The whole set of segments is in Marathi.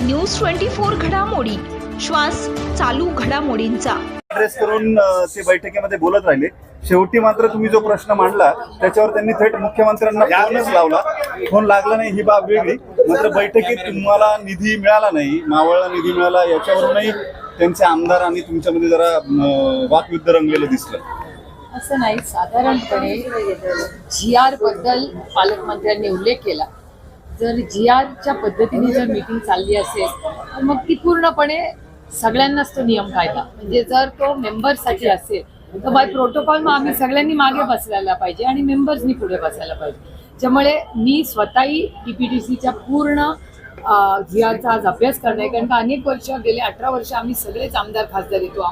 न्यूज 24 घडामोडी, श्वास चालू घडामोडींचा. ऍड्रेस करून ते बैठकीमध्ये बोलत राहिले. शेवटी मात्र तुम्ही जो प्रश्न मांडला त्याच्यावर त्यांनी थेट मुख्यमंत्र्यांना फोनच लावला. फोन लागला नाही ही बाब वेगळी, मात्र बैठकीत तुम्हाला निधी मिळाला नाही, मावळला निधी मिळाला याच्यावरूनही त्यांचे आमदार आणि तुमच्यामध्ये जरा वाकयुद्ध रंगलेलं दिसलं. असं नाही, साधारणपणे GR बद्दल पालकमंत्र्यांनी उल्लेख केला. जर GRच्या पद्धतीने जर मीटिंग चालली असेल तर मग ती पूर्णपणे सगळ्यांनाच तो नियम कायदा, म्हणजे जर तो मेंबर्ससाठी असेल तर बाय प्रोटोकॉल मग आम्ही सगळ्यांनी मागे बसायला पाहिजे आणि मेंबर्सनी पुढे बसायला पाहिजे. त्यामुळे मी स्वतःही DPTCच्या पूर्ण GRचा आज अभ्यास करणार, कारण का अनेक वर्ष गेले 18 वर्ष आम्ही सगळेच आमदार खासदार येतो.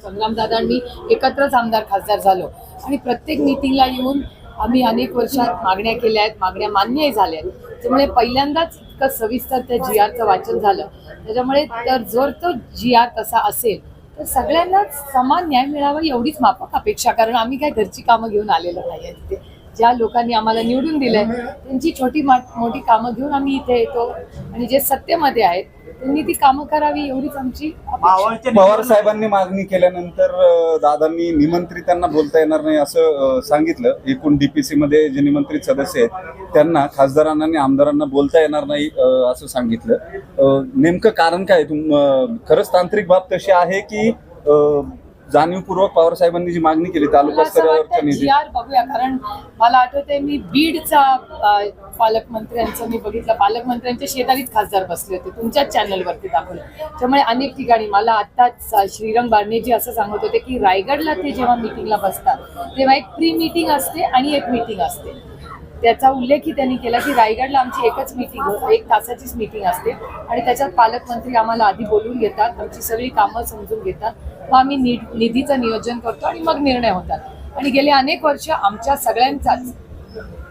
संग्रामदादांनी एकत्रच आमदार खासदार झालो आणि प्रत्येक मीटिंगला येऊन आम्ही अनेक वर्षात मागण्या केल्या आहेत, मागण्या मान्यही झाल्या आहेत. त्यामुळे पहिल्यांदाच इतकं सविस्तर त्या GRचं वाचन झालं. त्याच्यामुळे तर जर तो GR तसा असेल तर सगळ्यांनाच समान न्याय मिळावा एवढीच माफक अपेक्षा, कारण आम्ही काय घरची कामं घेऊन आलेलो नाही आहे. तिथे ज्या लोकांनी आम्हाला निवडून दिलंय त्यांची छोटी मोठी कामं घेऊन आम्ही इथे येतो आणि जे सत्तेमध्ये आहेत त्यांनी ती कामं करावी एवढीच आमची अपेक्षा. पवार साहेबांनी मागणी केल्यानंतर दादांनी निमंत्रित त्यांना बोलता येणार नाही असं सांगितलं. एकूण DPC मध्ये जे निमंत्रित सदस्य आहेत त्यांना, खासदारांना आणि आमदारांना बोलता येणार नाही असं सांगितलं. नेमकं कारण काय? खरंच तांत्रिक बाब तशी आहे की जाणीवपूर्वक पवार साहेबांनी जी मागणी केली तालुका स्तरावरच्या निधी? GR बघूया, कारण मला आठवतंय मी बीडचा पालकमंत्र्यांचं मी बघितलं. पालकमंत्र्यांच्या शेजारीच खासदार बसले होते, तुमच्याच चॅनलवरती दाखवलं. त्यामुळे अनेक ठिकाणी मला आत्ताच श्रीरंग बारणेजी असं सांगत होते की रायगडला ते जेव्हा मिटिंगला बसतात तेव्हा एक प्री मीटिंग असते आणि एक मीटिंग असते. त्याचा उल्लेखही त्यांनी केला की रायगडला आमची एकच मीटिंग, 1 तासाचीच मीटिंग असते आणि त्याच्यात पालकमंत्री आम्हाला आधी बोलून घेतात, आमची सगळी कामं समजून घेतात, मग आम्ही निधीचं नियोजन करतो आणि मग निर्णय होतात. आणि गेले अनेक वर्ष आमच्या सगळ्यांचाच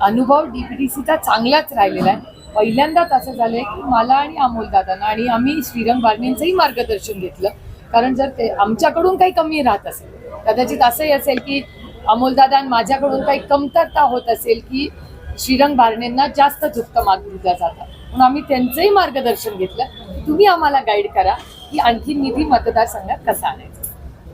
अनुभव DPTCचा चांगलाच राहिलेला आहे. पहिल्यांदाच असं झालंय की मला आणि अमोलदादांना आणि आम्ही श्रीरंग बारणेंचंही मार्गदर्शन घेतलं, कारण जर ते आमच्याकडून काही कमी राहत असेल, कदाचित असंही असेल की अमोलदादा माझ्याकडून काही कमतरता होत असेल की श्रीरंग बारणेंना जास्त झुकतं मागितलं जातं, म्हणून आम्ही त्यांचंही मार्गदर्शन घेतलं. तुम्ही आम्हाला गाईड करा की आणखी निधी मतदारसंघात कसा आणायचा.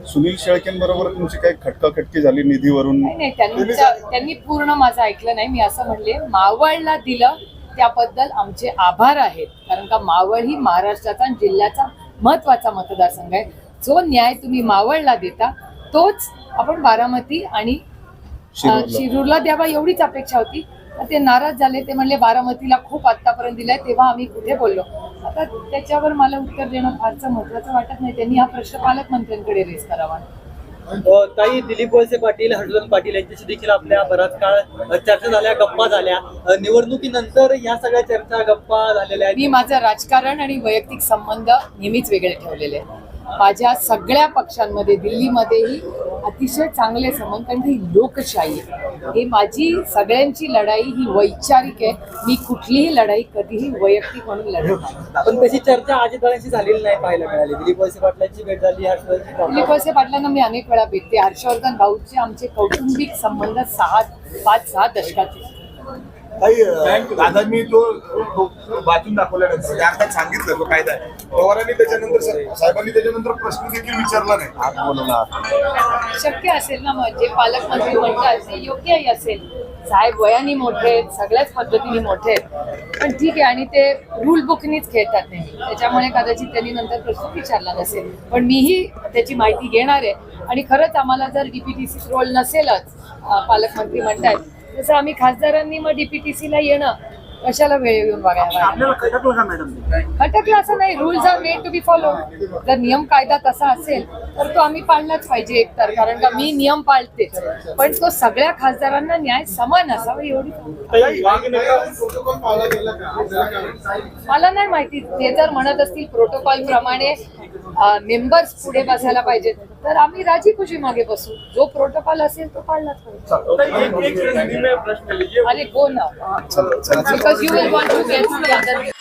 सुनील शेळकेंबरोबर तुमची काही खटकाखटकी झाली निधीवरून? नाही, त्यांनी पूर्ण माझं ऐकलं नाही. मी असं म्हणले, मावळला दिलं त्याबद्दल आमचे आभार आहेत, कारण का मावळ ही महाराष्ट्राचा आणि जिल्ह्याचा महत्वाचा मतदारसंघ आहे. जो न्याय तुम्ही मावळला देता तोच आपण बारामती आणि शिरूरला द्यावा एवढीच अपेक्षा होती. ते नाराज झाले. ते म्हणले बारामतीला खूप आतापर्यंत दिलाय, तेव्हा आम्ही कुठे बोललो. आता त्याच्यावर मला उत्तर देणं फारसं महत्वाचं वाटत नाही. त्यांनी हा प्रश्न पालकमंत्र्यांकडे रेस करावा. ताई, दिलीप वळसे पाटील, हर्षवर्धन पाटील यांच्याशी देखील आपल्या बराच काळ चर्चा झाल्या, गप्पा झाल्या. निवडणुकीनंतर या सगळ्या चर्चा गप्पा झालेल्या आहेत. मी माझं राजकारण आणि वैयक्तिक संबंध नेहमीच वेगळे ठेवलेले आहेत. माझ्या सगळ्या पक्षांमध्ये दिल्लीमध्येही अतिशय चांगले संबंध, कारण ही लोकशाही आहे. ही माझी सगळ्यांची लढाई ही वैचारिक आहे. मी कुठलीही लढाई कधीही वैयक्तिक म्हणून लढत नाही. पण तशी चर्चा अजितदादांशी झालेली नाही पाहायला मिळाली. दिलीप वळसे पाटलांची भेट झाली, दिलीप वळसे पाटलांना मी अनेक वेळा भेटते. हर्षवर्धन भाऊचे आमचे कौटुंबिक संबंध 5-6 दशकाचे. दादांनी तो वाचून दाखवल्यानंतर अर्थात सांगितलं तो कायदा आहे. पवारांनी त्याच्यानंतर साहेबांनी त्याच्यानंतर प्रश्न देखील विचारला नाही. आज बोलला शक्य असेल ना, मग जे पालकमंत्री म्हणतात ते योग्यही असेल. साहेब वयाने मोठे आहेत, सगळ्याच पद्धतीने मोठे आहेत, पण ठीक आहे. आणि ते रूल बुकनीच खेळतात नेहमी, त्याच्यामुळे कदाचित त्यांनी नंतर प्रश्न विचारला नसेल. पण मीही त्याची माहिती घेणार आहे. आणि खरंच आम्हाला जर DPTC रोल नसेलच, पालकमंत्री म्हणतात जसं आम्ही खासदारांनी मग DPTCला येणं कशाला वेळ येऊन बघायला. खटकलं असं नाही. Rules are made to be follow. जर नियम कायदा तसा असेल तर तो आम्ही पाळलाच पाहिजे एकतर, कारण का मी नियम पाळतेच, पण तो सगळ्या खासदारांना न्याय समान असावा एवढी. मला नाही माहिती. ते जर म्हणत असतील प्रोटोकॉल प्रमाणे मेंबर्स पुढे बसायला पाहिजेत तर आम्ही राजी खुशी मागे बसू. जो प्रोटोकॉल असेल तो पाळलाच पाहिजे. अरे go now, because you will want to get the other